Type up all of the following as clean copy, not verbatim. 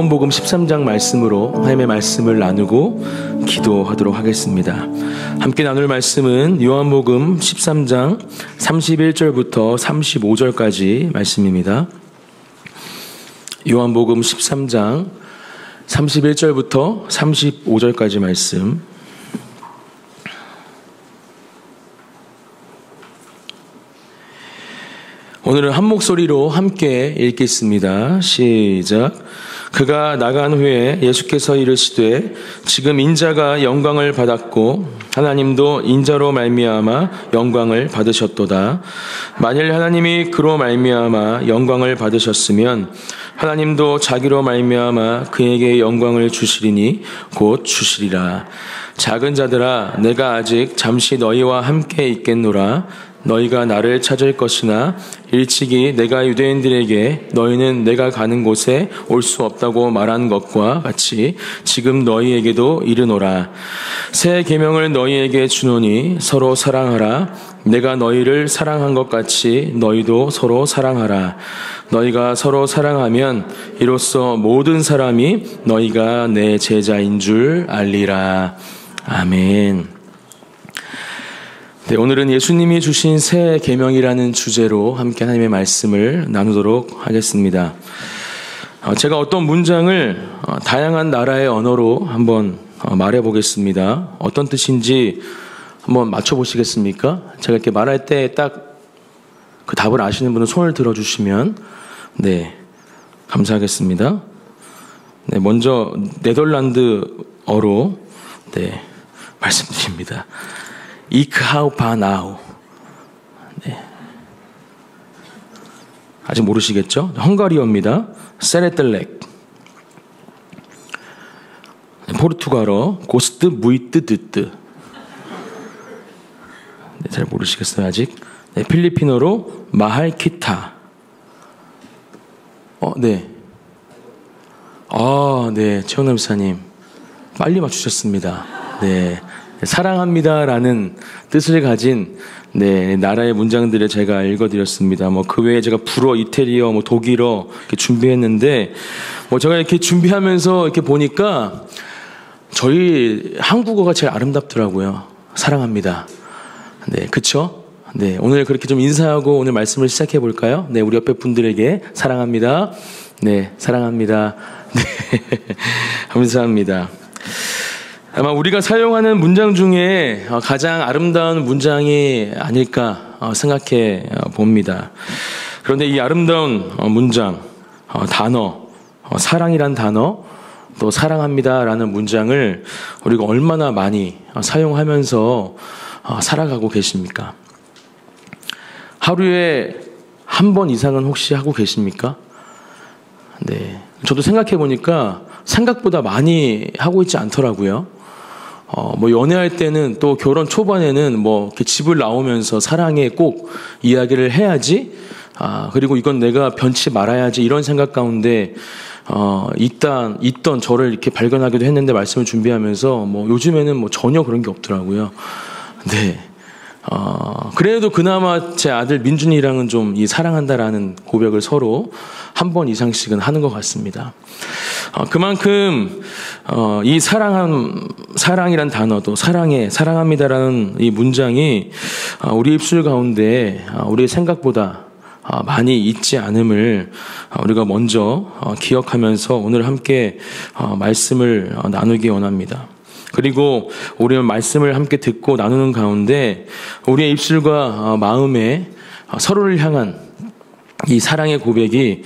요한복음 13장 말씀으로 하나님의 말씀을 나누고 기도하도록 하겠습니다. 함께 나눌 말씀은 요한복음 13장 31절부터 35절까지 말씀입니다. 요한복음 13장 31절부터 35절까지 말씀. 오늘은 한 목소리로 함께 읽겠습니다. 시작. 그가 나간 후에 예수께서 이르시되 지금 인자가 영광을 받았고 하나님도 인자로 말미암아 영광을 받으셨도다. 만일 하나님이 그로 말미암아 영광을 받으셨으면 하나님도 자기로 말미암아 그에게 영광을 주시리니 곧 주시리라. 작은 자들아, 내가 아직 잠시 너희와 함께 있겠노라. 너희가 나를 찾을 것이나 일찍이 내가 유대인들에게 너희는 내가 가는 곳에 올 수 없다고 말한 것과 같이 지금 너희에게도 이르노라. 새 계명을 너희에게 주노니 서로 사랑하라. 내가 너희를 사랑한 것 같이 너희도 서로 사랑하라. 너희가 서로 사랑하면 이로써 모든 사람이 너희가 내 제자인 줄 알리라. 아멘. 네, 오늘은 예수님이 주신 새 계명이라는 주제로 함께 하나님의 말씀을 나누도록 하겠습니다. 제가 어떤 문장을 다양한 나라의 언어로 한번 말해 보겠습니다. 어떤 뜻인지 한번 맞춰 보시겠습니까? 제가 이렇게 말할 때 딱 그 답을 아시는 분은 손을 들어 주시면 네, 감사하겠습니다. 네, 먼저 네덜란드어로 네, 말씀드립니다. Ik hou van jou. 네. 아직 모르시겠죠? 헝가리어입니다. 세레텔렉. 포르투갈어 고스트 무이트 드트. 네, 잘 모르시겠어요 아직. 네, 필리핀어로 마할키타. 네. 네, 최원남 목사님 빨리 맞추셨습니다. 네. 사랑합니다라는 뜻을 가진 네, 나라의 문장들을 제가 읽어드렸습니다. 그 외에 제가 불어, 이태리어, 독일어 이렇게 준비했는데 제가 이렇게 준비하면서 이렇게 보니까 저희 한국어가 제일 아름답더라고요. 사랑합니다. 네, 그쵸? 네, 오늘 그렇게 좀 인사하고 오늘 말씀을 시작해 볼까요? 네, 우리 옆에 분들에게 사랑합니다. 네, 사랑합니다. 네, 감사합니다. 아마 우리가 사용하는 문장 중에 가장 아름다운 문장이 아닐까 생각해 봅니다. 그런데 이 아름다운 문장, 단어, 사랑이란 단어, 또 사랑합니다라는 문장을 우리가 얼마나 많이 사용하면서 살아가고 계십니까? 하루에 한 번 이상은 혹시 하고 계십니까? 네, 저도 생각해 보니까 생각보다 많이 하고 있지 않더라고요. 연애할 때는 또 결혼 초반에는 이렇게 집을 나오면서 사랑에 꼭 이야기를 해야지, 그리고 이건 내가 변치 말아야지 이런 생각 가운데, 있던 저를 이렇게 발견하기도 했는데 말씀을 준비하면서 요즘에는 전혀 그런 게 없더라고요. 네. 그래도 그나마 제 아들 민준이랑은 좀 이 사랑한다라는 고백을 서로 한 번 이상씩은 하는 것 같습니다. 그만큼 이 사랑이란 단어도 사랑합니다라는 이 문장이 우리 입술 가운데 우리의 생각보다 많이 있지 않음을 우리가 먼저 기억하면서 오늘 함께 말씀을 나누기 원합니다. 그리고 우리는 말씀을 함께 듣고 나누는 가운데 우리의 입술과 마음에 서로를 향한 이 사랑의 고백이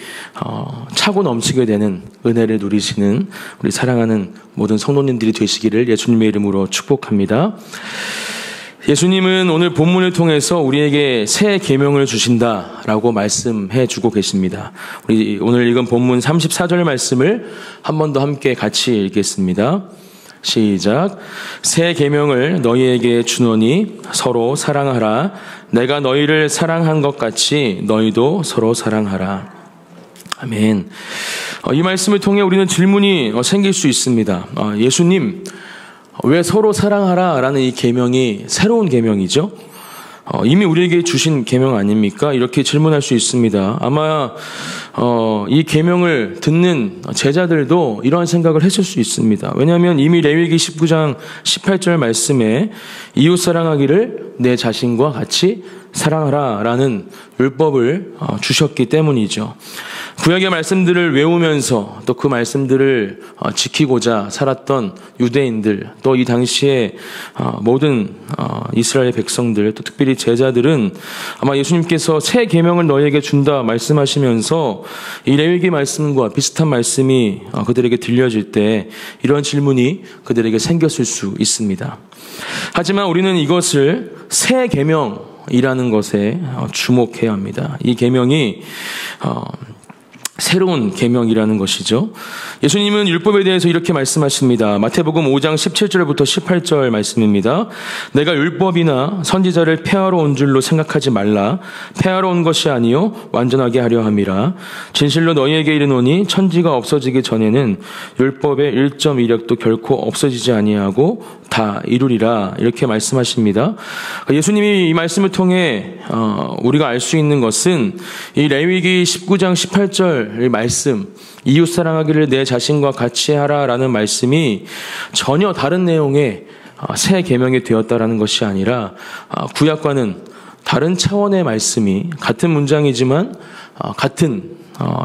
차고 넘치게 되는 은혜를 누리시는 우리 사랑하는 모든 성도님들이 되시기를 예수님의 이름으로 축복합니다. 예수님은 오늘 본문을 통해서 우리에게 새 계명을 주신다라고 말씀해 주고 계십니다. 우리 오늘 읽은 본문 34절 말씀을 한 번 더 함께 같이 읽겠습니다. 시작. 새 계명을 너희에게 주노니 서로 사랑하라. 내가 너희를 사랑한 것 같이 너희도 서로 사랑하라. 아멘. 이 말씀을 통해 우리는 질문이 생길 수 있습니다. 예수님, 왜 서로 사랑하라 라는 이 계명이 새로운 계명이죠? 이미 우리에게 주신 계명 아닙니까? 이렇게 질문할 수 있습니다. 아마 이 계명을 듣는 제자들도 이러한 생각을 했을 수 있습니다. 왜냐하면 이미 레위기 19장 18절 말씀에 이웃 사랑하기를 내 자신과 같이 사랑하라 라는 율법을 주셨기 때문이죠. 구약의 말씀들을 외우면서 또 그 말씀들을 지키고자 살았던 유대인들, 또 이 당시에 모든 이스라엘 백성들, 또 특별히 제자들은 아마 예수님께서 새 계명을 너희에게 준다 말씀하시면서 이 레위기 말씀과 비슷한 말씀이 그들에게 들려질 때 이런 질문이 그들에게 생겼을 수 있습니다. 하지만 우리는 이것을 새 계명이라는 것에 주목해야 합니다. 이 계명이 새로운 계명이라는 것이죠. 예수님은 율법에 대해서 이렇게 말씀하십니다. 마태복음 5장 17절부터 18절 말씀입니다. 내가 율법이나 선지자를 폐하러 온 줄로 생각하지 말라. 폐하러 온 것이 아니요 완전하게 하려 함이라. 진실로 너희에게 이르노니 천지가 없어지기 전에는 율법의 1.1획도 결코 없어지지 아니하고 다 이루리라. 이렇게 말씀하십니다. 예수님이 이 말씀을 통해 우리가 알 수 있는 것은 이 레위기 19장 18절 말씀, 이웃 사랑하기를 내 자신과 같이 하라라는 말씀이 전혀 다른 내용의 새 계명이 되었다라는 것이 아니라 구약과는 다른 차원의 말씀이 같은 문장이지만 같은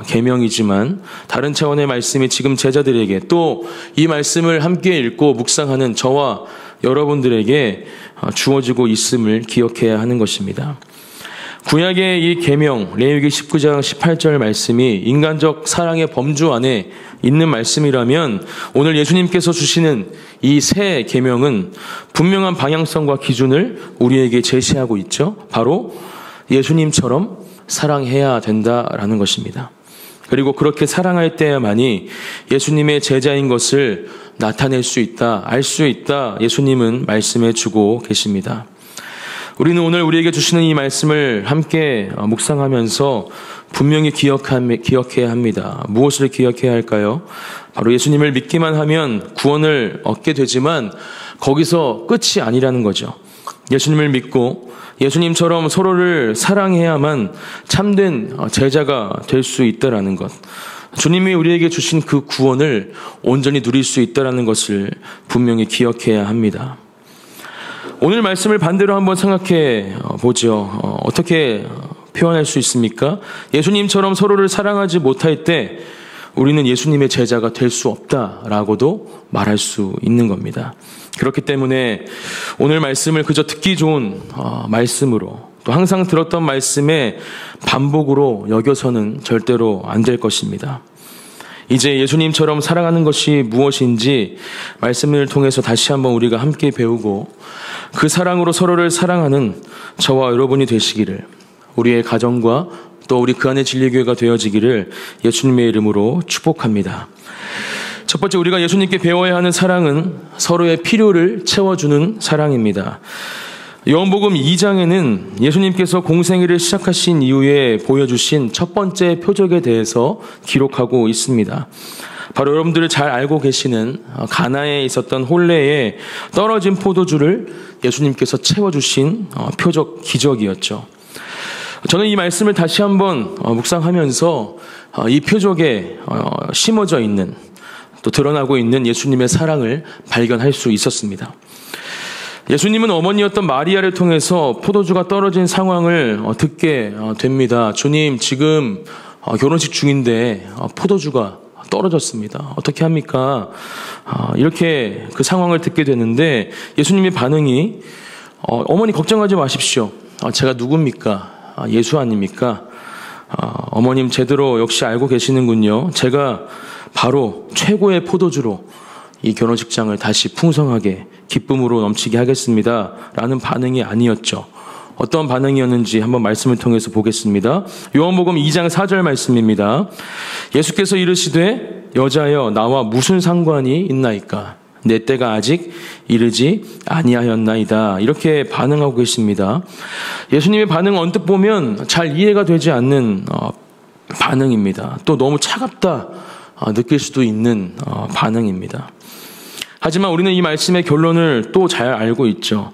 계명이지만 다른 차원의 말씀이 지금 제자들에게 또 이 말씀을 함께 읽고 묵상하는 저와 여러분들에게 주어지고 있음을 기억해야 하는 것입니다. 구약의 이 계명, 레위기 19장 18절 말씀이 인간적 사랑의 범주 안에 있는 말씀이라면 오늘 예수님께서 주시는 이 새 계명은 분명한 방향성과 기준을 우리에게 제시하고 있죠. 바로 예수님처럼 사랑해야 된다라는 것입니다. 그리고 그렇게 사랑할 때야만이 예수님의 제자인 것을 나타낼 수 있다, 알 수 있다 예수님은 말씀해 주고 계십니다. 우리는 오늘 우리에게 주시는 이 말씀을 함께 묵상하면서 분명히 기억해야 합니다. 무엇을 기억해야 할까요? 바로 예수님을 믿기만 하면 구원을 얻게 되지만 거기서 끝이 아니라는 거죠. 예수님을 믿고 예수님처럼 서로를 사랑해야만 참된 제자가 될 수 있다라는 것. 주님이 우리에게 주신 그 구원을 온전히 누릴 수 있다라는 것을 분명히 기억해야 합니다. 오늘 말씀을 반대로 한번 생각해 보죠. 어떻게 표현할 수 있습니까? 예수님처럼 서로를 사랑하지 못할 때 우리는 예수님의 제자가 될 수 없다라고도 말할 수 있는 겁니다. 그렇기 때문에 오늘 말씀을 그저 듣기 좋은 말씀으로 또 항상 들었던 말씀의 반복으로 여겨서는 절대로 안 될 것입니다. 이제 예수님처럼 살아가는 것이 무엇인지 말씀을 통해서 다시 한번 우리가 함께 배우고 그 사랑으로 서로를 사랑하는 저와 여러분이 되시기를, 우리의 가정과 또 우리 그 안에 진리교회가 되어지기를 예수님의 이름으로 축복합니다. 첫 번째, 우리가 예수님께 배워야 하는 사랑은 서로의 필요를 채워주는 사랑입니다. 요한복음 2장에는 예수님께서 공생애를 시작하신 이후에 보여주신 첫 번째 표적에 대해서 기록하고 있습니다. 바로 여러분들을 잘 알고 계시는 가나에 있었던 혼례에 떨어진 포도주를 예수님께서 채워주신 표적 기적이었죠. 저는 이 말씀을 다시 한번 묵상하면서 이 표적에 심어져 있는 또 드러나고 있는 예수님의 사랑을 발견할 수 있었습니다. 예수님은 어머니였던 마리아를 통해서 포도주가 떨어진 상황을 듣게 됩니다. 주님, 지금 결혼식 중인데 포도주가 떨어졌습니다. 어떻게 합니까? 이렇게 그 상황을 듣게 되는데 예수님의 반응이 어머니 걱정하지 마십시오. 제가 누굽니까? 예수 아닙니까? 어머님 제대로 역시 알고 계시는군요. 제가 바로 최고의 포도주로 이 결혼식장을 다시 풍성하게 기쁨으로 넘치게 하겠습니다. 라는 반응이 아니었죠. 어떤 반응이었는지 한번 말씀을 통해서 보겠습니다. 요한복음 2장 4절 말씀입니다. 예수께서 이르시되 여자여 나와 무슨 상관이 있나이까? 내 때가 아직 이르지 아니하였나이다. 이렇게 반응하고 계십니다. 예수님의 반응 언뜻 보면 잘 이해가 되지 않는 반응입니다. 또 너무 차갑다 느낄 수도 있는 반응입니다. 하지만 우리는 이 말씀의 결론을 또 잘 알고 있죠.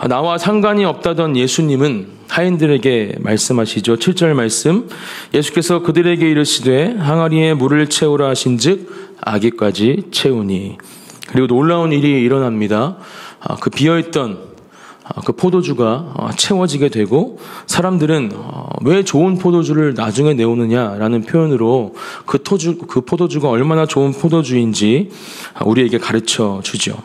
나와 상관이 없다던 예수님은 하인들에게 말씀하시죠. 7절 말씀, 예수께서 그들에게 이르시되 항아리에 물을 채우라 하신즉 아기까지 채우니. 그리고 놀라운 일이 일어납니다. 그 비어있던 그 포도주가 채워지게 되고, 사람들은 왜 좋은 포도주를 나중에 내오느냐라는 표현으로 그 포도주가 얼마나 좋은 포도주인지 우리에게 가르쳐 주죠.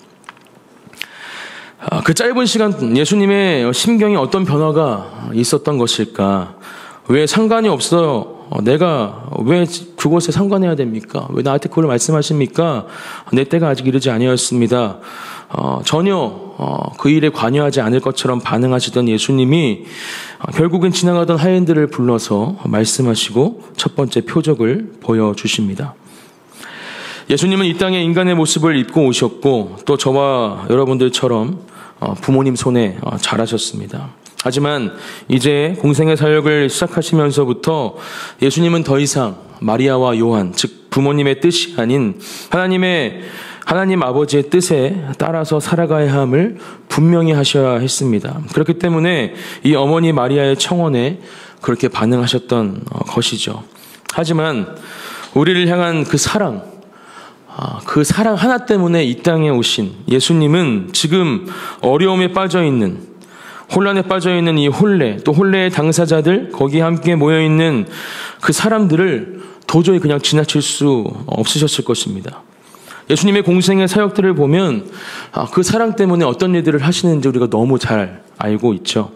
그 짧은 시간 예수님의 심경에 어떤 변화가 있었던 것일까? 왜 상관이 없어요? 내가 왜 그곳에 상관해야 됩니까? 왜 나한테 그걸 말씀하십니까? 내 때가 아직 이르지 아니었습니다. 전혀 그 일에 관여하지 않을 것처럼 반응하시던 예수님이 결국엔 지나가던 하인들을 불러서 말씀하시고 첫 번째 표적을 보여주십니다. 예수님은 이 땅에 인간의 모습을 입고 오셨고, 또 저와 여러분들처럼 부모님 손에 자라셨습니다. 하지만 이제 공생의 사역을 시작하시면서부터 예수님은 더 이상 마리아와 요한, 즉 부모님의 뜻이 아닌 하나님 아버지의 뜻에 따라서 살아가야 함을 분명히 하셔야 했습니다. 그렇기 때문에 이 어머니 마리아의 청원에 그렇게 반응하셨던 것이죠. 하지만 우리를 향한 그 사랑 하나 때문에 이 땅에 오신 예수님은 지금 어려움에 빠져있는, 혼란에 빠져있는 이 또 혼례의 당사자들, 거기에 함께 모여있는 그 사람들을 도저히 그냥 지나칠 수 없으셨을 것입니다. 예수님의 공생의 사역들을 보면 그 사랑 때문에 어떤 일들을 하시는지 우리가 너무 잘 알고 있죠.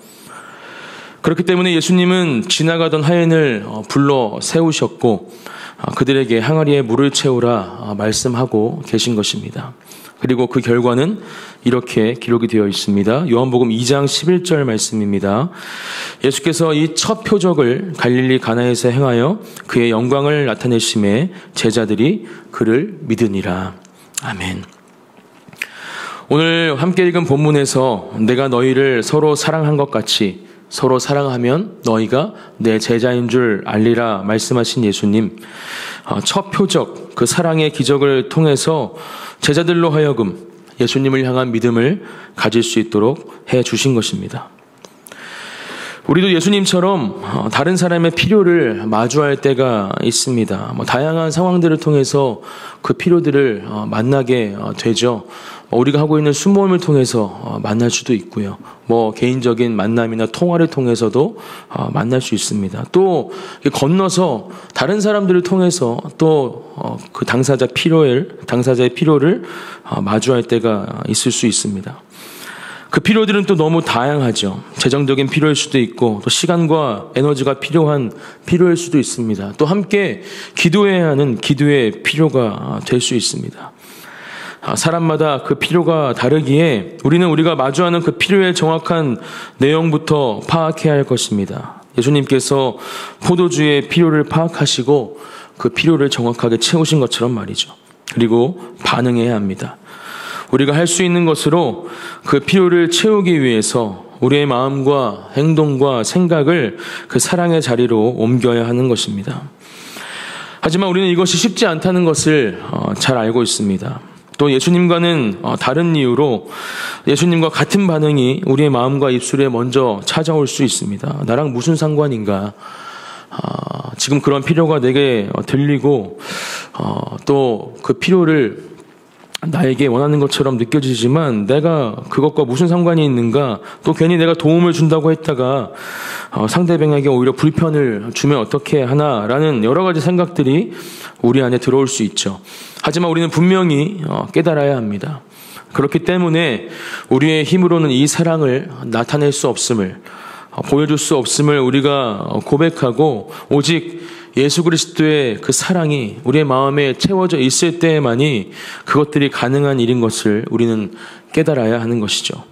그렇기 때문에 예수님은 지나가던 하인을 불러 세우셨고 그들에게 항아리에 물을 채우라 말씀하고 계신 것입니다. 그리고 그 결과는 이렇게 기록이 되어 있습니다. 요한복음 2장 11절 말씀입니다. 예수께서 이 첫 표적을 갈릴리 가나에서 행하여 그의 영광을 나타내심에 제자들이 그를 믿으니라. 아멘. 오늘 함께 읽은 본문에서 내가 너희를 서로 사랑한 것 같이 서로 사랑하면 너희가 내 제자인 줄 알리라 말씀하신 예수님, 첫 표적, 그 사랑의 기적을 통해서 제자들로 하여금 예수님을 향한 믿음을 가질 수 있도록 해 주신 것입니다. 우리도 예수님처럼 다른 사람의 필요를 마주할 때가 있습니다. 다양한 상황들을 통해서 그 필요들을 만나게 되죠. 우리가 하고 있는 순모임을 통해서 만날 수도 있고요. 개인적인 만남이나 통화를 통해서도 만날 수 있습니다. 또 건너서 다른 사람들을 통해서 또 그 당사자의 필요를 마주할 때가 있을 수 있습니다. 그 필요들은 또 너무 다양하죠. 재정적인 필요일 수도 있고, 또 시간과 에너지가 필요일 수도 있습니다. 또 함께 기도해야 하는 기도의 필요가 될 수 있습니다. 사람마다 그 필요가 다르기에 우리는 우리가 마주하는 그 필요의 정확한 내용부터 파악해야 할 것입니다. 예수님께서 포도주의 필요를 파악하시고 그 필요를 정확하게 채우신 것처럼 말이죠. 그리고 반응해야 합니다. 우리가 할 수 있는 것으로 그 필요를 채우기 위해서 우리의 마음과 행동과 생각을 그 사랑의 자리로 옮겨야 하는 것입니다. 하지만 우리는 이것이 쉽지 않다는 것을 잘 알고 있습니다. 또 예수님과는 다른 이유로 예수님과 같은 반응이 우리의 마음과 입술에 먼저 찾아올 수 있습니다. 나랑 무슨 상관인가? 지금 그런 필요가 내게 들리고 또 그 필요를 나에게 원하는 것처럼 느껴지지만 내가 그것과 무슨 상관이 있는가? 또 괜히 내가 도움을 준다고 했다가 상대방에게 오히려 불편을 주면 어떻게 하나라는 여러 가지 생각들이 우리 안에 들어올 수 있죠. 하지만 우리는 분명히 깨달아야 합니다. 그렇기 때문에 우리의 힘으로는 이 사랑을 나타낼 수 없음을, 보여줄 수 없음을 우리가 고백하고 오직 예수 그리스도의 그 사랑이 우리의 마음에 채워져 있을 때에만이 그것들이 가능한 일인 것을 우리는 깨달아야 하는 것이죠.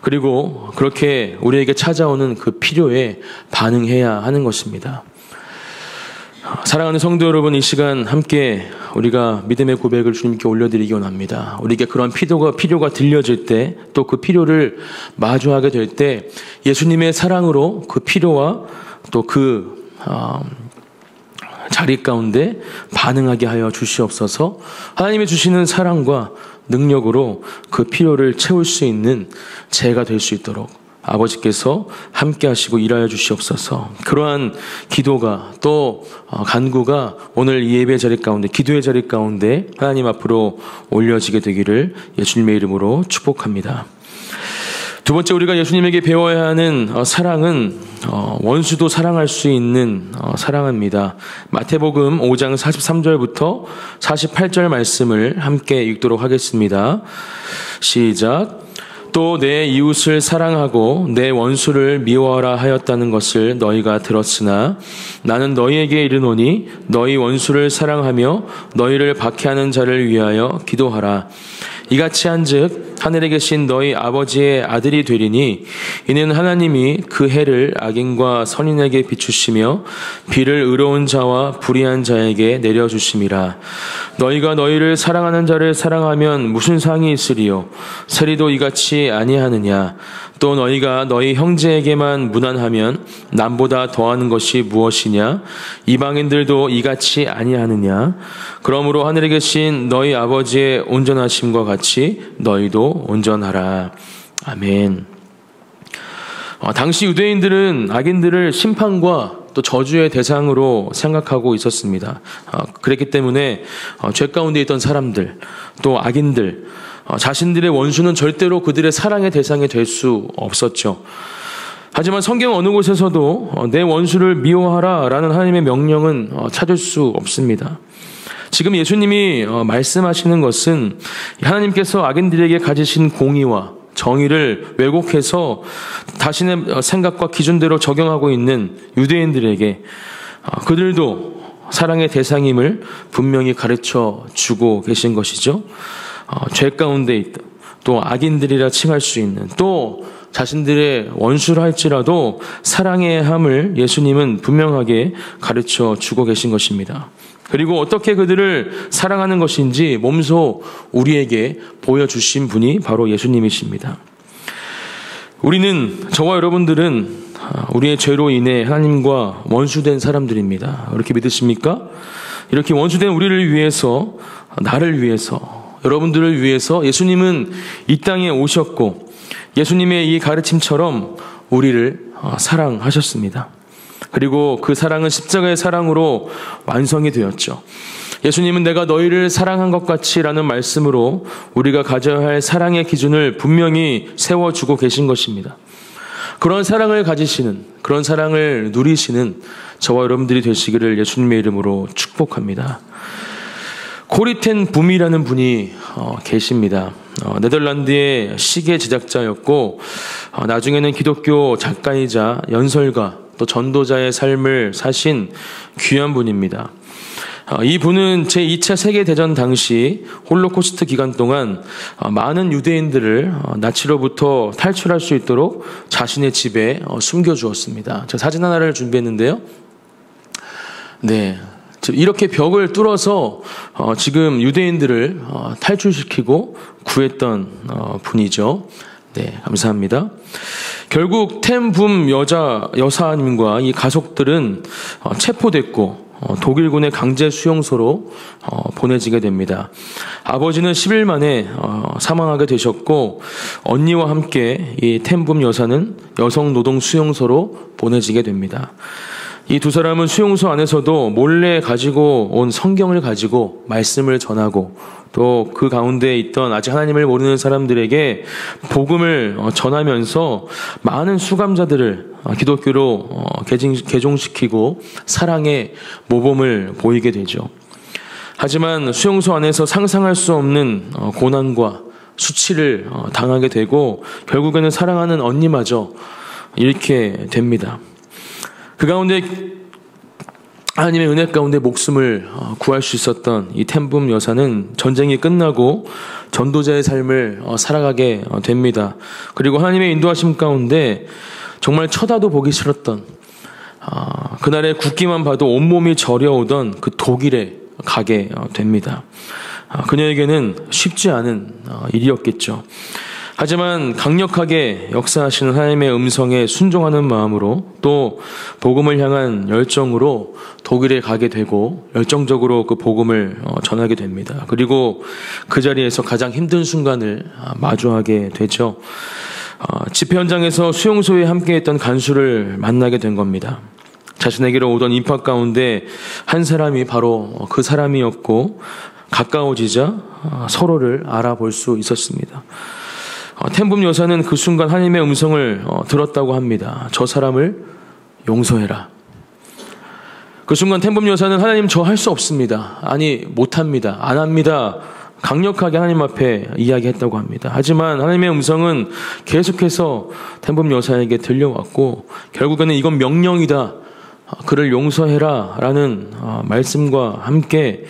그리고 그렇게 우리에게 찾아오는 그 필요에 반응해야 하는 것입니다. 사랑하는 성도 여러분, 이 시간 함께 우리가 믿음의 고백을 주님께 올려드리기 원합니다. 우리에게 그런 필요가 들려질 때, 또 그 필요를 마주하게 될 때 예수님의 사랑으로 그 필요와 또 그 자리 가운데 반응하게 하여 주시옵소서. 하나님의 주시는 사랑과 능력으로 그 필요를 채울 수 있는 제가 될 수 있도록 아버지께서 함께 하시고 일하여 주시옵소서. 그러한 기도가 또 간구가 오늘 이 예배 자리 가운데, 기도의 자리 가운데 하나님 앞으로 올려지게 되기를 예수님의 이름으로 축복합니다. 두 번째, 우리가 예수님에게 배워야 하는 사랑은 원수도 사랑할 수 있는 사랑입니다. 마태복음 5장 43절부터 48절 말씀을 함께 읽도록 하겠습니다. 시작. 또 내 이웃을 사랑하고 내 원수를 미워하라 하였다는 것을 너희가 들었으나 나는 너희에게 이르노니 너희 원수를 사랑하며 너희를 박해하는 자를 위하여 기도하라. 이같이 한즉 하늘에 계신 너희 아버지의 아들이 되리니 이는 하나님이 그 해를 악인과 선인에게 비추시며 비를 의로운 자와 불의한 자에게 내려주심이라. 너희가 너희를 사랑하는 자를 사랑하면 무슨 상이 있으리요? 세리도 이같이 아니하느냐? 또 너희가 너희 형제에게만 무난하면 남보다 더하는 것이 무엇이냐? 이방인들도 이같이 아니하느냐? 그러므로 하늘에 계신 너희 아버지의 온전하심과 같이 너희도 온전하라. 아멘. 당시 유대인들은 악인들을 심판과 또 저주의 대상으로 생각하고 있었습니다. 그랬기 때문에 죄 가운데 있던 사람들, 또 악인들, 자신들의 원수는 절대로 그들의 사랑의 대상이 될 수 없었죠. 하지만 성경 어느 곳에서도 내 원수를 미워하라 라는 하나님의 명령은 찾을 수 없습니다. 지금 예수님이 말씀하시는 것은 하나님께서 악인들에게 가지신 공의와 정의를 왜곡해서 자신의 생각과 기준대로 적용하고 있는 유대인들에게 그들도 사랑의 대상임을 분명히 가르쳐 주고 계신 것이죠. 죄 가운데 있다, 또 악인들이라 칭할 수 있는, 또 자신들의 원수라 할지라도 사랑해야 함을 예수님은 분명하게 가르쳐 주고 계신 것입니다. 그리고 어떻게 그들을 사랑하는 것인지 몸소 우리에게 보여주신 분이 바로 예수님이십니다. 우리는, 저와 여러분들은 우리의 죄로 인해 하나님과 원수된 사람들입니다. 그렇게 믿으십니까? 이렇게 원수된 우리를 위해서, 나를 위해서, 여러분들을 위해서 예수님은 이 땅에 오셨고 예수님의 이 가르침처럼 우리를 사랑하셨습니다. 그리고 그 사랑은 십자가의 사랑으로 완성이 되었죠. 예수님은 내가 너희를 사랑한 것 같이 라는 말씀으로 우리가 가져야 할 사랑의 기준을 분명히 세워주고 계신 것입니다. 그런 사랑을 가지시는, 그런 사랑을 누리시는 저와 여러분들이 되시기를 예수님의 이름으로 축복합니다. 코리 텐 붐이라는 분이 계십니다. 네덜란드의 시계 제작자였고 나중에는 기독교 작가이자 연설가, 또 전도자의 삶을 사신 귀한 분입니다. 이 분은 제2차 세계대전 당시 홀로코스트 기간 동안 많은 유대인들을 나치로부터 탈출할 수 있도록 자신의 집에 숨겨주었습니다. 제가 사진 하나를 준비했는데요. 네, 이렇게 벽을 뚫어서 지금 유대인들을 탈출시키고 구했던 분이죠. 네, 감사합니다. 결국 텐 붐 여사님과 이 가족들은 체포됐고 독일군의 강제 수용소로 보내지게 됩니다. 아버지는 10일 만에 사망하게 되셨고 언니와 함께 이 텐 붐 여사는 여성노동 수용소로 보내지게 됩니다. 이 두 사람은 수용소 안에서도 몰래 가지고 온 성경을 가지고 말씀을 전하고 또 그 가운데 있던 아직 하나님을 모르는 사람들에게 복음을 전하면서 많은 수감자들을 기독교로 개종시키고 사랑의 모범을 보이게 되죠. 하지만 수용소 안에서 상상할 수 없는 고난과 수치를 당하게 되고 결국에는 사랑하는 언니마저 잃게 됩니다. 그 가운데 하나님의 은혜 가운데 목숨을 구할 수 있었던 이 텐 붐 여사는 전쟁이 끝나고 전도자의 삶을 살아가게 됩니다. 그리고 하나님의 인도하심 가운데 정말 쳐다도 보기 싫었던 그날의 굽기만 봐도 온몸이 저려오던 그 독일에 가게 됩니다. 그녀에게는 쉽지 않은 일이었겠죠. 하지만 강력하게 역사하시는 하나님의 음성에 순종하는 마음으로 또 복음을 향한 열정으로 독일에 가게 되고 열정적으로 그 복음을 전하게 됩니다. 그리고 그 자리에서 가장 힘든 순간을 마주하게 되죠. 집회 현장에서 수용소에 함께했던 간수를 만나게 된 겁니다. 자신에게로 오던 인파 가운데 한 사람이 바로 그 사람이었고 가까워지자 서로를 알아볼 수 있었습니다. 텐붐 여사는 그 순간 하나님의 음성을 들었다고 합니다. 저 사람을 용서해라. 그 순간 텐붐 여사는 하나님 저 할 수 없습니다. 아니 못합니다. 안 합니다. 강력하게 하나님 앞에 이야기했다고 합니다. 하지만 하나님의 음성은 계속해서 텐붐 여사에게 들려왔고 결국에는 이건 명령이다. 그를 용서해라 라는 말씀과 함께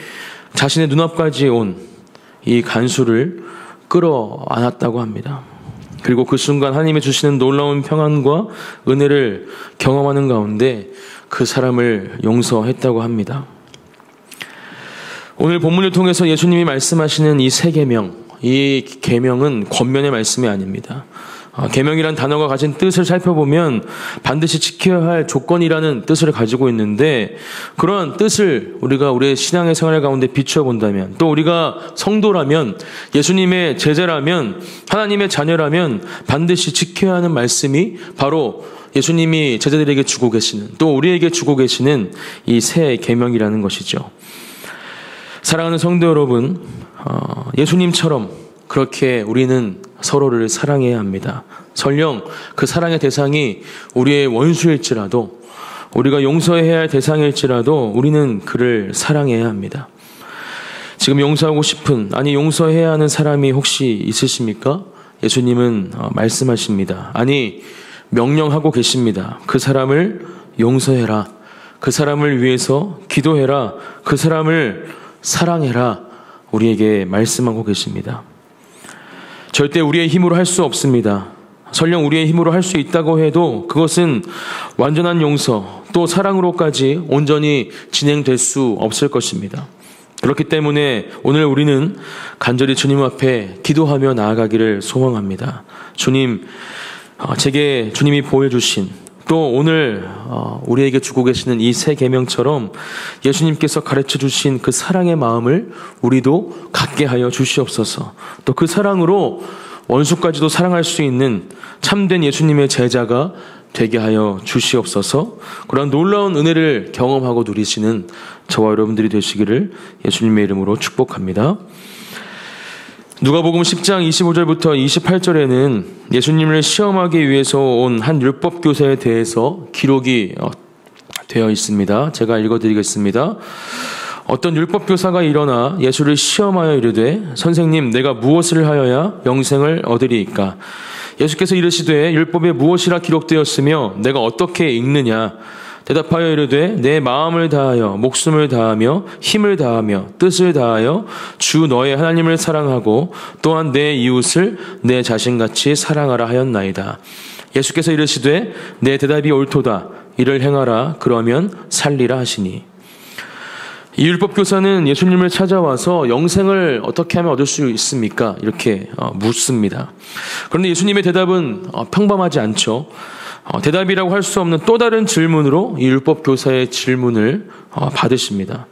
자신의 눈앞까지 온 이 간수를 끌어안았다고 합니다. 그리고 그 순간 하나님이 주시는 놀라운 평안과 은혜를 경험하는 가운데 그 사람을 용서했다고 합니다. 오늘 본문을 통해서 예수님이 말씀하시는 이 세 계명, 이 계명은 권면의 말씀이 아닙니다. 계명이란 단어가 가진 뜻을 살펴보면 반드시 지켜야 할 조건이라는 뜻을 가지고 있는데 그런 뜻을 우리가 우리의 신앙의 생활 가운데 비추어 본다면 또 우리가 성도라면 예수님의 제자라면 하나님의 자녀라면 반드시 지켜야 하는 말씀이 바로 예수님이 제자들에게 주고 계시는 또 우리에게 주고 계시는 이 세 계명이라는 것이죠. 사랑하는 성도 여러분, 예수님처럼 그렇게 우리는 서로를 사랑해야 합니다. 설령 그 사랑의 대상이 우리의 원수일지라도 우리가 용서해야 할 대상일지라도 우리는 그를 사랑해야 합니다. 지금 용서하고 싶은 아니 용서해야 하는 사람이 혹시 있으십니까? 예수님은 말씀하십니다. 아니 명령하고 계십니다. 그 사람을 용서해라. 그 사람을 위해서 기도해라. 그 사람을 사랑해라. 우리에게 말씀하고 계십니다. 절대 우리의 힘으로 할 수 없습니다. 설령 우리의 힘으로 할 수 있다고 해도 그것은 완전한 용서 또 사랑으로까지 온전히 진행될 수 없을 것입니다. 그렇기 때문에 오늘 우리는 간절히 주님 앞에 기도하며 나아가기를 소망합니다. 주님, 제게 주님이 보여주신 또 오늘 우리에게 주고 계시는 이 세 계명처럼 예수님께서 가르쳐 주신 그 사랑의 마음을 우리도 갖게 하여 주시옵소서. 또 그 사랑으로 원수까지도 사랑할 수 있는 참된 예수님의 제자가 되게 하여 주시옵소서. 그런 놀라운 은혜를 경험하고 누리시는 저와 여러분들이 되시기를 예수님의 이름으로 축복합니다. 누가복음 10장 25절부터 28절에는 예수님을 시험하기 위해서 온 한 율법교사에 대해서 기록이 되어 있습니다. 제가 읽어드리겠습니다. 어떤 율법교사가 일어나 예수를 시험하여 이르되 선생님 내가 무엇을 하여야 영생을 얻으리이까? 예수께서 이르시되 율법에 무엇이라 기록되었으며 내가 어떻게 읽느냐? 대답하여 이르되 내 마음을 다하여 목숨을 다하며 힘을 다하며 뜻을 다하여 주 너의 하나님을 사랑하고 또한 내 이웃을 내 자신같이 사랑하라 하였나이다. 예수께서 이르시되 내 대답이 옳도다. 이를 행하라. 그러면 살리라 하시니. 이 율법교사는 예수님을 찾아와서 영생을 어떻게 하면 얻을 수 있습니까? 이렇게 묻습니다. 그런데 예수님의 대답은 평범하지 않죠. 대답이라고 할 수 없는 또 다른 질문으로 이 율법교사의 질문을 받으십니다.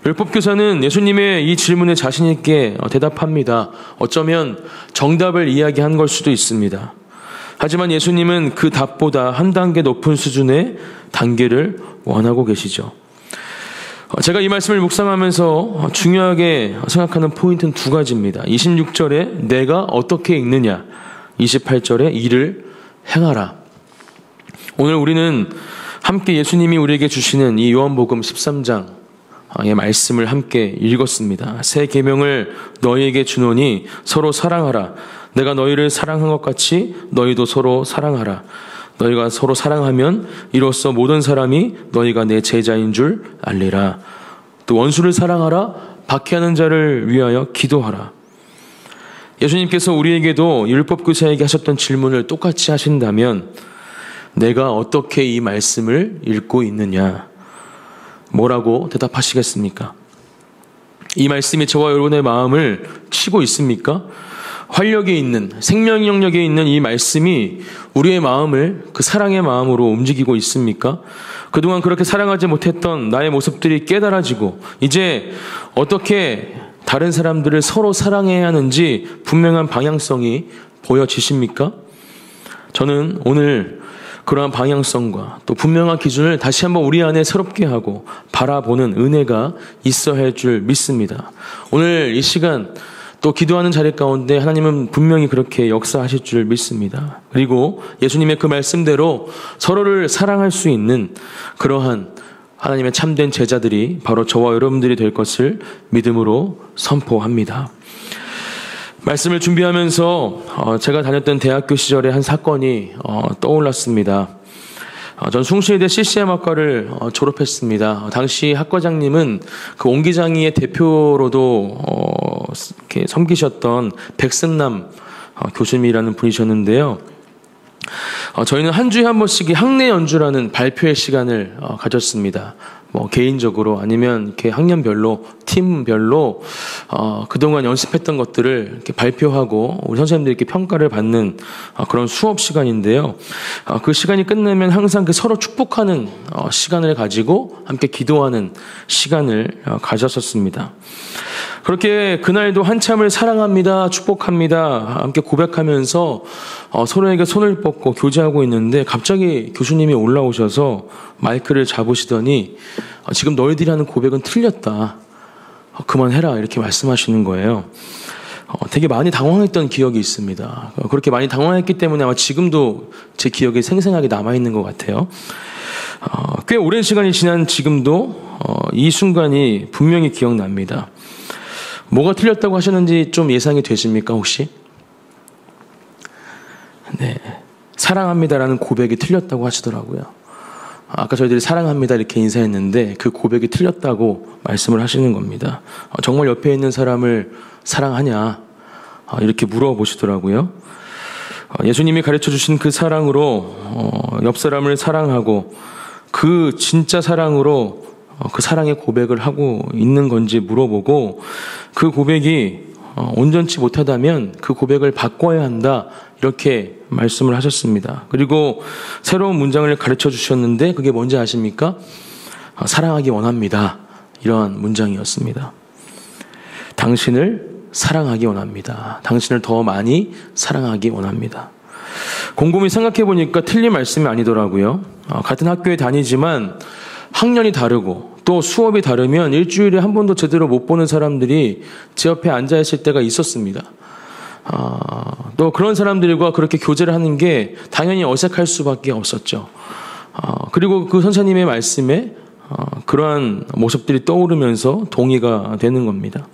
율법교사는 예수님의 이 질문에 자신 있게 대답합니다. 어쩌면 정답을 이야기한 걸 수도 있습니다. 하지만 예수님은 그 답보다 한 단계 높은 수준의 단계를 원하고 계시죠. 제가 이 말씀을 묵상하면서 중요하게 생각하는 포인트는 두 가지입니다. 26절에 내가 어떻게 읽느냐, 28절에 이를 행하라. 오늘 우리는 함께 예수님이 우리에게 주시는 이 요한복음 13장의 말씀을 함께 읽었습니다. 새 계명을 너희에게 주노니 서로 사랑하라. 내가 너희를 사랑한 것 같이 너희도 서로 사랑하라. 너희가 서로 사랑하면 이로써 모든 사람이 너희가 내 제자인 줄 알리라. 또 원수를 사랑하라. 박해하는 자를 위하여 기도하라. 예수님께서 우리에게도 율법교사에게 하셨던 질문을 똑같이 하신다면 내가 어떻게 이 말씀을 읽고 있느냐? 뭐라고 대답하시겠습니까? 이 말씀이 저와 여러분의 마음을 치고 있습니까? 활력이 있는, 생명력에 있는 이 말씀이 우리의 마음을 그 사랑의 마음으로 움직이고 있습니까? 그동안 그렇게 사랑하지 못했던 나의 모습들이 깨달아지고 이제 어떻게 다른 사람들을 서로 사랑해야 하는지 분명한 방향성이 보여지십니까? 저는 오늘 그러한 방향성과 또 분명한 기준을 다시 한번 우리 안에 새롭게 하고 바라보는 은혜가 있어야 할 줄 믿습니다. 오늘 이 시간 또 기도하는 자리 가운데 하나님은 분명히 그렇게 역사하실 줄 믿습니다. 그리고 예수님의 그 말씀대로 서로를 사랑할 수 있는 그러한 하나님의 참된 제자들이 바로 저와 여러분들이 될 것을 믿음으로 선포합니다. 말씀을 준비하면서 제가 다녔던 대학교 시절에 한 사건이 떠올랐습니다. 전 숭실대 CCM학과를 졸업했습니다. 당시 학과장님은 그 옹기장이의 대표로도 이렇게 섬기셨던 백승남 교수님이라는 분이셨는데요. 저희는 한 주에 한 번씩 학내 연주라는 발표회 시간을 가졌습니다. 뭐 개인적으로 아니면 이렇게 학년별로 팀별로 그동안 연습했던 것들을 이렇게 발표하고 우리 선생님들이 이렇게 평가를 받는 그런 수업 시간인데요. 그 시간이 끝나면 항상 그 서로 축복하는 시간을 가지고 함께 기도하는 시간을 가졌었습니다. 그렇게 그날도 한참을 사랑합니다, 축복합니다, 함께 고백하면서 서로에게 손을 뻗고 교제하고 있는데 갑자기 교수님이 올라오셔서 마이크를 잡으시더니 지금 너희들이 하는 고백은 틀렸다. 그만해라. 이렇게 말씀하시는 거예요. 되게 많이 당황했던 기억이 있습니다. 그렇게 많이 당황했기 때문에 아마 지금도 제 기억에 생생하게 남아있는 것 같아요. 꽤 오랜 시간이 지난 지금도 이 순간이 분명히 기억납니다. 뭐가 틀렸다고 하셨는지 좀 예상이 되십니까, 혹시? 네. 사랑합니다라는 고백이 틀렸다고 하시더라고요. 아까 저희들이 사랑합니다 이렇게 인사했는데 그 고백이 틀렸다고 말씀을 하시는 겁니다. 정말 옆에 있는 사람을 사랑하냐? 이렇게 물어보시더라고요. 예수님이 가르쳐 주신 그 사랑으로 옆 사람을 사랑하고 그 진짜 사랑으로 그 사랑의 고백을 하고 있는 건지 물어보고 그 고백이 온전치 못하다면 그 고백을 바꿔야 한다 이렇게 말씀을 하셨습니다. 그리고 새로운 문장을 가르쳐 주셨는데 그게 뭔지 아십니까? 사랑하기 원합니다. 이러한 문장이었습니다. 당신을 사랑하기 원합니다. 당신을 더 많이 사랑하기 원합니다. 곰곰이 생각해 보니까 틀린 말씀이 아니더라고요. 같은 학교에 다니지만 학년이 다르고 또 수업이 다르면 일주일에 한 번도 제대로 못 보는 사람들이 제 옆에 앉아있을 때가 있었습니다. 또 그런 사람들과 그렇게 교제를 하는 게 당연히 어색할 수밖에 없었죠. 그리고 그 선생님의 말씀에 그러한 모습들이 떠오르면서 동의가 되는 겁니다.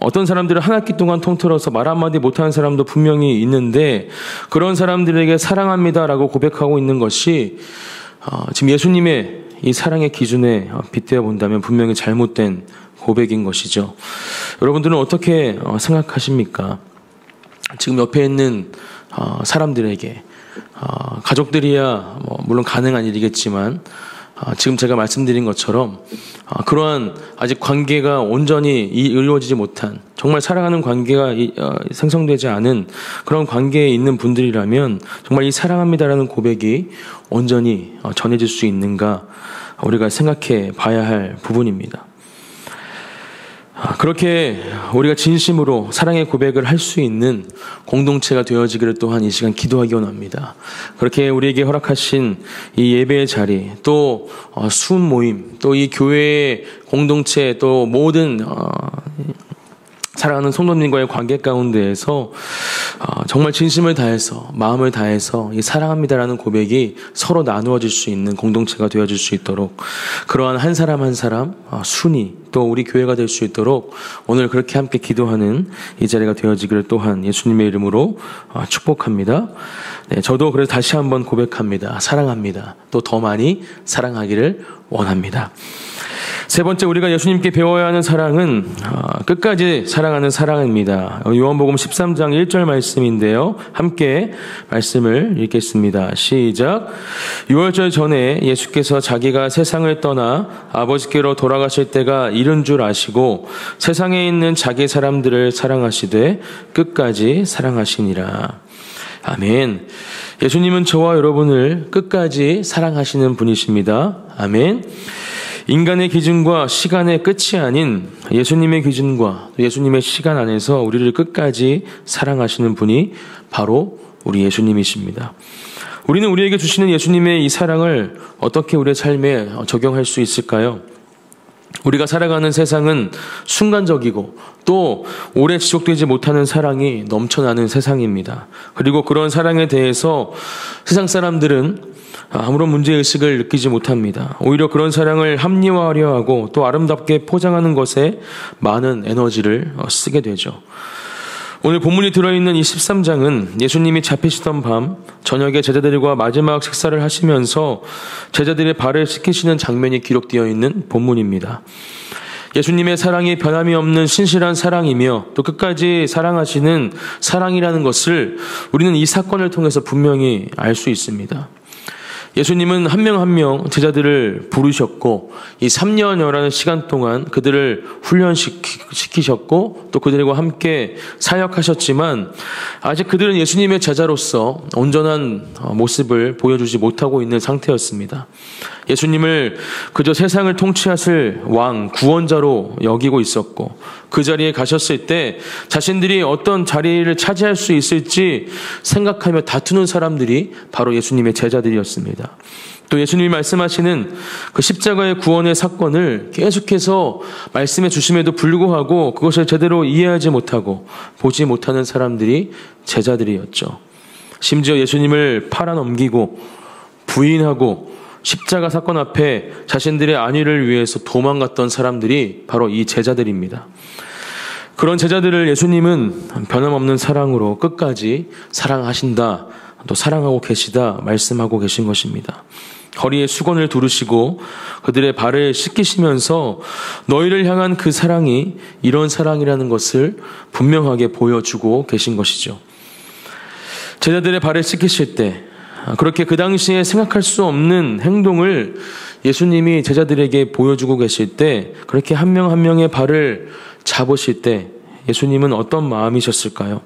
어떤 사람들은 한 학기 동안 통틀어서 말 한마디 못하는 사람도 분명히 있는데 그런 사람들에게 사랑합니다라고 고백하고 있는 것이 지금 예수님의 이 사랑의 기준에 빗대어 본다면 분명히 잘못된 고백인 것이죠. 여러분들은 어떻게 생각하십니까? 지금 옆에 있는 사람들에게 가족들이야 물론 가능한 일이겠지만 지금 제가 말씀드린 것처럼 그러한 아직 관계가 온전히 이루어지지 못한 정말 사랑하는 관계가 생성되지 않은 그런 관계에 있는 분들이라면 정말 이 사랑합니다라는 고백이 온전히 전해질 수 있는가 우리가 생각해 봐야 할 부분입니다. 그렇게 우리가 진심으로 사랑의 고백을 할 수 있는 공동체가 되어지기를 또한 이 시간 기도하기 원합니다. 그렇게 우리에게 허락하신 이 예배의 자리, 또 수훈 모임, 또 이 교회의 공동체, 또 모든 사랑하는 성도님과의 관계 가운데에서 정말 진심을 다해서 마음을 다해서 이 사랑합니다라는 고백이 서로 나누어질 수 있는 공동체가 되어질 수 있도록 그러한 한 사람 한 사람 순위 또 우리 교회가 될 수 있도록 오늘 그렇게 함께 기도하는 이 자리가 되어지기를 또한 예수님의 이름으로 축복합니다. 네, 저도 그래서 다시 한번 고백합니다. 사랑합니다. 또 더 많이 사랑하기를 원합니다. 세 번째, 우리가 예수님께 배워야 하는 사랑은 끝까지 사랑하는 사랑입니다. 요한복음 13장 1절 말씀인데요. 함께 말씀을 읽겠습니다. 시작. 6월절 전에 예수께서 자기가 세상을 떠나 아버지께로 돌아가실 때가 이른 줄 아시고 세상에 있는 자기 사람들을 사랑하시되 끝까지 사랑하시니라. 아멘. 예수님은 저와 여러분을 끝까지 사랑하시는 분이십니다. 아멘. 인간의 기준과 시간의 끝이 아닌 예수님의 기준과 예수님의 시간 안에서 우리를 끝까지 사랑하시는 분이 바로 우리 예수님이십니다. 우리는 우리에게 주시는 예수님의 이 사랑을 어떻게 우리의 삶에 적용할 수 있을까요? 우리가 살아가는 세상은 순간적이고 또 오래 지속되지 못하는 사랑이 넘쳐나는 세상입니다. 그리고 그런 사랑에 대해서 세상 사람들은 아무런 문제의식을 느끼지 못합니다. 오히려 그런 사랑을 합리화하려 하고 또 아름답게 포장하는 것에 많은 에너지를 쓰게 되죠. 오늘 본문이 들어있는 이 13장은 예수님이 잡히시던 밤 저녁에 제자들과 마지막 식사를 하시면서 제자들의 발을 씻기시는 장면이 기록되어 있는 본문입니다. 예수님의 사랑이 변함이 없는 신실한 사랑이며 또 끝까지 사랑하시는 사랑이라는 것을 우리는 이 사건을 통해서 분명히 알 수 있습니다. 예수님은 한 명 한 명 제자들을 부르셨고 이 3년여라는 시간 동안 그들을 훈련시키셨고 또 그들과 함께 사역하셨지만 아직 그들은 예수님의 제자로서 온전한 모습을 보여주지 못하고 있는 상태였습니다. 예수님을 그저 세상을 통치하실 왕, 구원자로 여기고 있었고 그 자리에 가셨을 때 자신들이 어떤 자리를 차지할 수 있을지 생각하며 다투는 사람들이 바로 예수님의 제자들이었습니다. 또 예수님이 말씀하시는 그 십자가의 구원의 사건을 계속해서 말씀해 주심에도 불구하고 그것을 제대로 이해하지 못하고 보지 못하는 사람들이 제자들이었죠. 심지어 예수님을 팔아넘기고 부인하고 십자가 사건 앞에 자신들의 안위를 위해서 도망갔던 사람들이 바로 이 제자들입니다. 그런 제자들을 예수님은 변함없는 사랑으로 끝까지 사랑하신다, 또 사랑하고 계시다 말씀하고 계신 것입니다. 허리에 수건을 두르시고 그들의 발을 씻기시면서 너희를 향한 그 사랑이 이런 사랑이라는 것을 분명하게 보여주고 계신 것이죠. 제자들의 발을 씻기실 때 그렇게 그 당시에 생각할 수 없는 행동을 예수님이 제자들에게 보여주고 계실 때 그렇게 한 명 한 명의 발을 잡으실 때 예수님은 어떤 마음이셨을까요?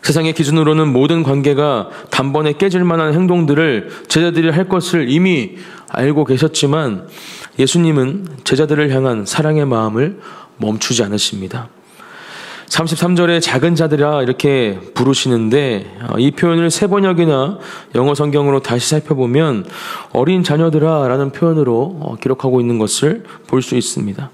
세상의 기준으로는 모든 관계가 단번에 깨질 만한 행동들을 제자들이 할 것을 이미 알고 계셨지만 예수님은 제자들을 향한 사랑의 마음을 멈추지 않으십니다. 33절에 작은 자들아 이렇게 부르시는데 이 표현을 3번역이나 영어 성경으로 다시 살펴보면 어린 자녀들아 라는 표현으로 기록하고 있는 것을 볼 수 있습니다.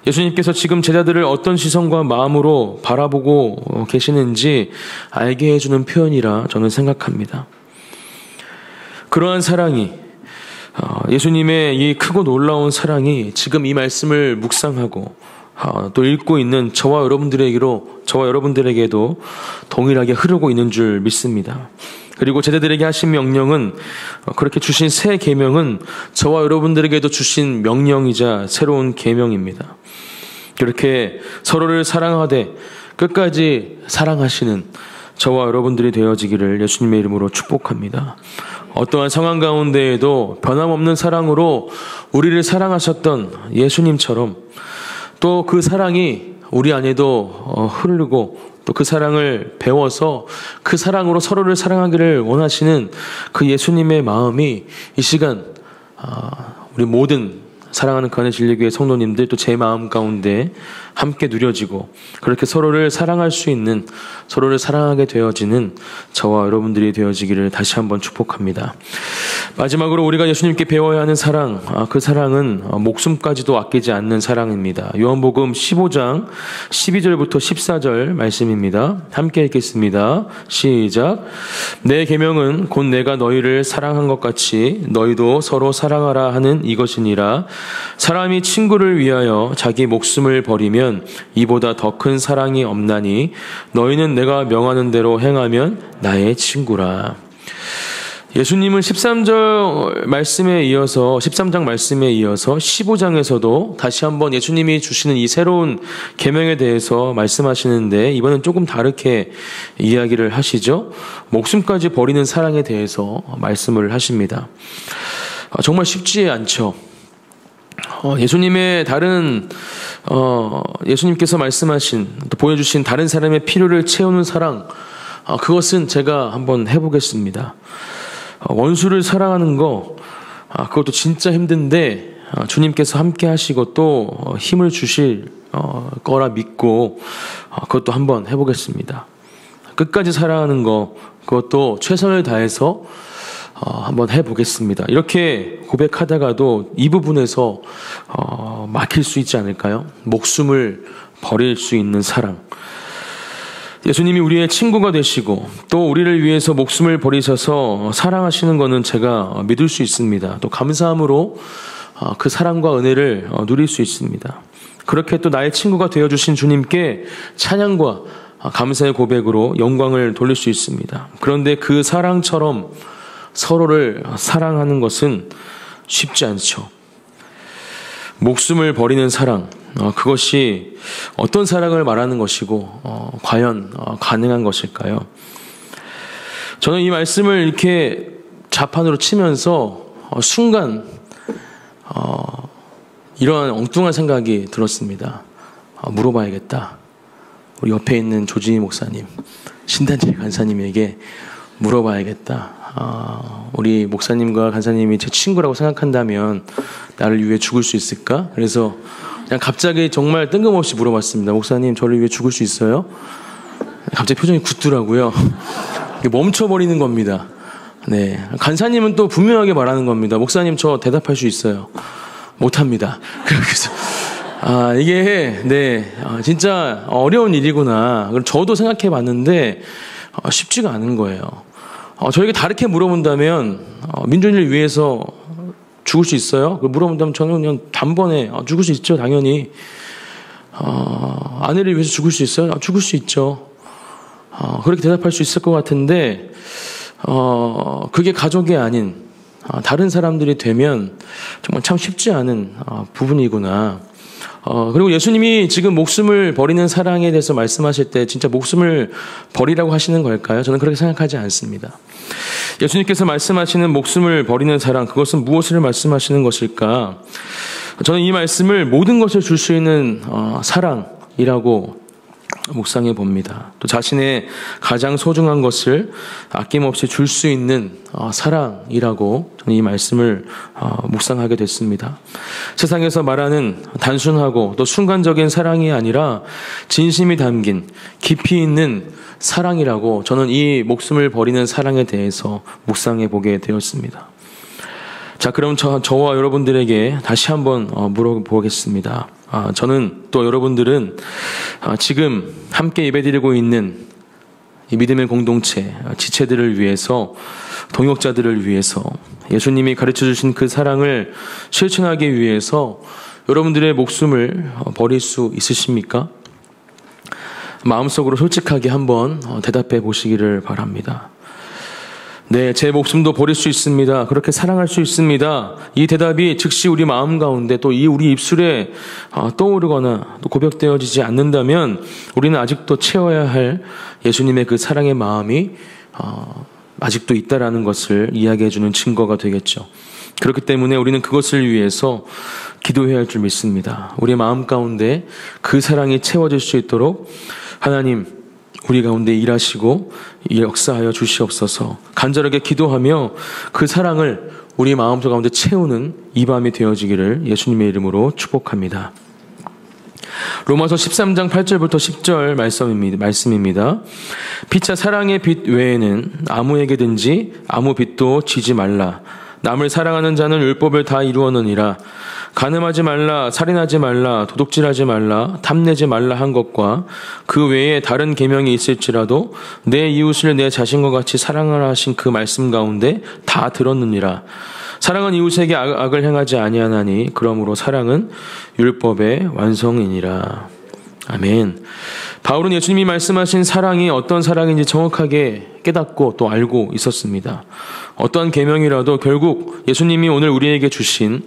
예수님께서 지금 제자들을 어떤 시선과 마음으로 바라보고 계시는지 알게 해주는 표현이라 저는 생각합니다. 그러한 사랑이 예수님의 이 크고 놀라운 사랑이 지금 이 말씀을 묵상하고 또 읽고 있는 저와 여러분들에게도 동일하게 흐르고 있는 줄 믿습니다. 그리고 제자들에게 하신 명령은 그렇게 주신 새 계명은 저와 여러분들에게도 주신 명령이자 새로운 계명입니다. 그렇게 서로를 사랑하되 끝까지 사랑하시는 저와 여러분들이 되어지기를 예수님의 이름으로 축복합니다. 어떠한 상황 가운데에도 변함없는 사랑으로 우리를 사랑하셨던 예수님처럼 또 그 사랑이 우리 안에도 흐르고 또 그 사랑을 배워서 그 사랑으로 서로를 사랑하기를 원하시는 그 예수님의 마음이 이 시간 우리 모든 사랑하는 거한의 진리교회 성도님들 또 제 마음 가운데 함께 누려지고 그렇게 서로를 사랑할 수 있는 서로를 사랑하게 되어지는 저와 여러분들이 되어지기를 다시 한번 축복합니다. 마지막으로 우리가 예수님께 배워야 하는 사랑, 그 사랑은 목숨까지도 아끼지 않는 사랑입니다. 요한복음 15장 12절부터 14절 말씀입니다. 함께 읽겠습니다. 시작. 내 계명은 곧 내가 너희를 사랑한 것 같이 너희도 서로 사랑하라 하는 이것이니라. 사람이 친구를 위하여 자기 목숨을 버리면 이보다 더 큰 사랑이 없나니 너희는 내가 명하는 대로 행하면 나의 친구라. 예수님은 13장 말씀에 이어서 15장에서도 다시 한번 예수님이 주시는 이 새로운 계명에 대해서 말씀하시는데, 이번엔 조금 다르게 이야기를 하시죠. 목숨까지 버리는 사랑에 대해서 말씀을 하십니다. 정말 쉽지 않죠. 예수님의 예수님께서 말씀하신, 또 보여주신 다른 사람의 필요를 채우는 사랑, 그것은 제가 한번 해보겠습니다. 원수를 사랑하는 거, 그것도 진짜 힘든데 주님께서 함께 하시고 또 힘을 주실 거라 믿고 그것도 한번 해보겠습니다. 끝까지 사랑하는 거, 그것도 최선을 다해서 한번 해보겠습니다. 이렇게 고백하다가도 이 부분에서 막힐 수 있지 않을까요? 목숨을 버릴 수 있는 사랑. 예수님이 우리의 친구가 되시고 또 우리를 위해서 목숨을 버리셔서 사랑하시는 것은 제가 믿을 수 있습니다. 또 감사함으로 그 사랑과 은혜를 누릴 수 있습니다. 그렇게 또 나의 친구가 되어주신 주님께 찬양과 감사의 고백으로 영광을 돌릴 수 있습니다. 그런데 그 사랑처럼 서로를 사랑하는 것은 쉽지 않죠. 목숨을 버리는 사랑, 그것이 어떤 사랑을 말하는 것이고 과연 가능한 것일까요? 저는 이 말씀을 이렇게 자판으로 치면서 순간 이러한 엉뚱한 생각이 들었습니다. 물어봐야겠다. 우리 옆에 있는 조지희 목사님, 신단지 간사님에게 물어봐야겠다. 우리 목사님과 간사님이 제 친구라고 생각한다면 나를 위해 죽을 수 있을까? 그래서 그냥 갑자기 정말 뜬금없이 물어봤습니다. 목사님, 저를 위해 죽을 수 있어요? 갑자기 표정이 굳더라고요. 멈춰버리는 겁니다. 네, 간사님은 또 분명하게 말하는 겁니다. 목사님, 저 대답할 수 있어요. 못합니다. 그래서 이게 진짜 어려운 일이구나. 저도 생각해봤는데 쉽지가 않은 거예요. 저에게 다르게 물어본다면 민준이를 위해서 죽을 수 있어요? 물어본다면 저는 그냥 단번에 죽을 수 있죠, 당연히. 아내를 위해서 죽을 수 있어요? 죽을 수 있죠. 그렇게 대답할 수 있을 것 같은데 그게 가족이 아닌 다른 사람들이 되면 정말 참 쉽지 않은 부분이구나. 그리고 예수님이 지금 목숨을 버리는 사랑에 대해서 말씀하실 때 진짜 목숨을 버리라고 하시는 걸까요? 저는 그렇게 생각하지 않습니다. 예수님께서 말씀하시는 목숨을 버리는 사랑, 그것은 무엇을 말씀하시는 것일까? 저는 이 말씀을 모든 것을 줄 수 있는 사랑이라고 묵상해 봅니다. 또 자신의 가장 소중한 것을 아낌없이 줄 수 있는 사랑이라고 저는 이 말씀을 묵상하게 됐습니다. 세상에서 말하는 단순하고 또 순간적인 사랑이 아니라 진심이 담긴 깊이 있는 사랑이라고 저는 이 목숨을 버리는 사랑에 대해서 묵상해 보게 되었습니다. 자, 그럼 저와 여러분들에게 다시 한번 물어보겠습니다. 저는 또 여러분들은 지금 함께 예배드리고 있는 이 믿음의 공동체, 지체들을 위해서, 동역자들을 위해서 예수님이 가르쳐 주신 그 사랑을 실천하기 위해서 여러분들의 목숨을 버릴 수 있으십니까? 마음속으로 솔직하게 한번 대답해 보시기를 바랍니다. 네, 제 목숨도 버릴 수 있습니다. 그렇게 사랑할 수 있습니다. 이 대답이 즉시 우리 마음 가운데 또 우리 입술에 떠오르거나 또 고백되어지지 않는다면 우리는 아직도 채워야 할 예수님의 그 사랑의 마음이 아직도 있다라는 것을 이야기해주는 증거가 되겠죠. 그렇기 때문에 우리는 그것을 위해서 기도해야 할 줄 믿습니다. 우리의 마음 가운데 그 사랑이 채워질 수 있도록 하나님, 우리 가운데 일하시고 역사하여 주시옵소서. 간절하게 기도하며 그 사랑을 우리 마음속 가운데 채우는 이 밤이 되어지기를 예수님의 이름으로 축복합니다. 로마서 13장 8절부터 10절 말씀입니다. 피차 사랑의 빛 외에는 아무에게든지 아무 빛도 지지 말라. 남을 사랑하는 자는 율법을 다 이루었느니라. 간음하지 말라, 살인하지 말라, 도둑질하지 말라, 탐내지 말라 한 것과 그 외에 다른 계명이 있을지라도 내 이웃을 내 자신과 같이 사랑하라 하신 그 말씀 가운데 다 들었느니라. 사랑은 이웃에게 악을 행하지 아니하나니 그러므로 사랑은 율법의 완성이니라. 아멘. 바울은 예수님이 말씀하신 사랑이 어떤 사랑인지 정확하게 깨닫고 또 알고 있었습니다. 어떠한 계명이라도 결국 예수님이 오늘 우리에게 주신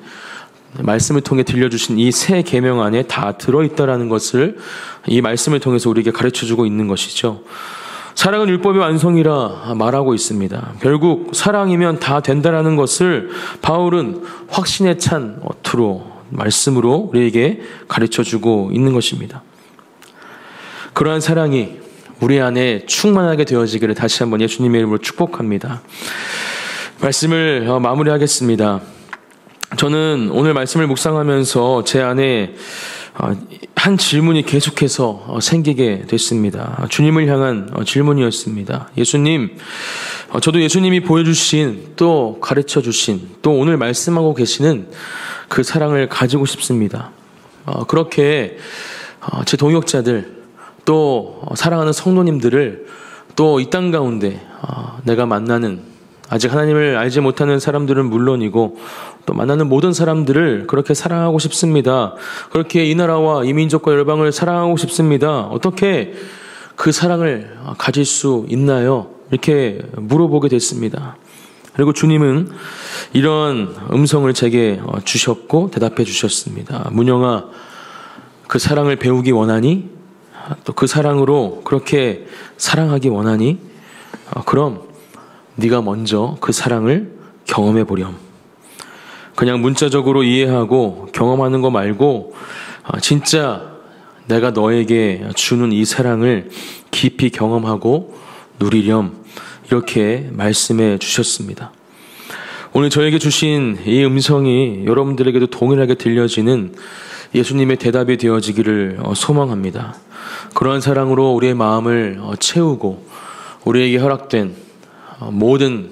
말씀을 통해 들려주신 이 새 계명 안에 다 들어있다라는 것을 이 말씀을 통해서 우리에게 가르쳐주고 있는 것이죠. 사랑은 율법의 완성이라 말하고 있습니다. 결국 사랑이면 다 된다라는 것을 바울은 확신에 찬 어투로 말씀으로 우리에게 가르쳐주고 있는 것입니다. 그러한 사랑이 우리 안에 충만하게 되어지기를 다시 한번 예수님의 이름으로 축복합니다. 말씀을 마무리하겠습니다. 저는 오늘 말씀을 묵상하면서 제 안에 한 질문이 계속해서 생기게 됐습니다. 주님을 향한 질문이었습니다. 예수님, 저도 예수님이 보여주신 또 가르쳐주신 또 오늘 말씀하고 계시는 그 사랑을 가지고 싶습니다. 그렇게 제 동역자들 또 사랑하는 성도님들을 또 이 땅 가운데 내가 만나는 아직 하나님을 알지 못하는 사람들은 물론이고 또 만나는 모든 사람들을 그렇게 사랑하고 싶습니다. 그렇게 이 나라와 이 민족과 열방을 사랑하고 싶습니다. 어떻게 그 사랑을 가질 수 있나요? 이렇게 물어보게 됐습니다. 그리고 주님은 이런 음성을 제게 주셨고 대답해 주셨습니다. 문영아, 그 사랑을 배우기 원하니? 또 그 사랑으로 그렇게 사랑하기 원하니? 그럼 네가 먼저 그 사랑을 경험해 보렴. 그냥 문자적으로 이해하고 경험하는 거 말고 진짜 내가 너에게 주는 이 사랑을 깊이 경험하고 누리렴. 이렇게 말씀해 주셨습니다. 오늘 저에게 주신 이 음성이 여러분들에게도 동일하게 들려지는 예수님의 대답이 되어지기를 소망합니다. 그러한 사랑으로 우리의 마음을 채우고 우리에게 허락된 모든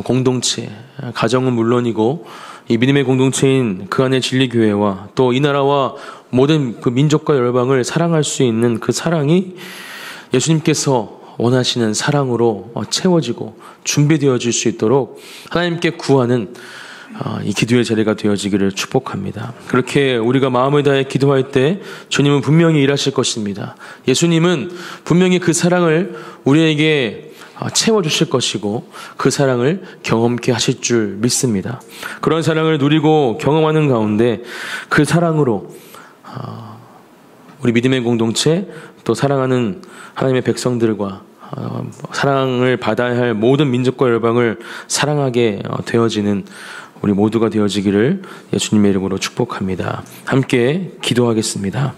공동체, 가정은 물론이고 이 믿음의 공동체인 그 안의 진리교회와 또 이 나라와 모든 그 민족과 열방을 사랑할 수 있는 그 사랑이 예수님께서 원하시는 사랑으로 채워지고 준비되어질 수 있도록 하나님께 구하는 이 기도의 자리가 되어지기를 축복합니다. 그렇게 우리가 마음을 다해 기도할 때 주님은 분명히 일하실 것입니다. 예수님은 분명히 그 사랑을 우리에게 채워주실 것이고 그 사랑을 경험케 하실 줄 믿습니다. 그런 사랑을 누리고 경험하는 가운데 그 사랑으로 우리 믿음의 공동체 또 사랑하는 하나님의 백성들과 사랑을 받아야 할 모든 민족과 열방을 사랑하게 되어지는 우리 모두가 되어지기를 예수님의 이름으로 축복합니다. 함께 기도하겠습니다.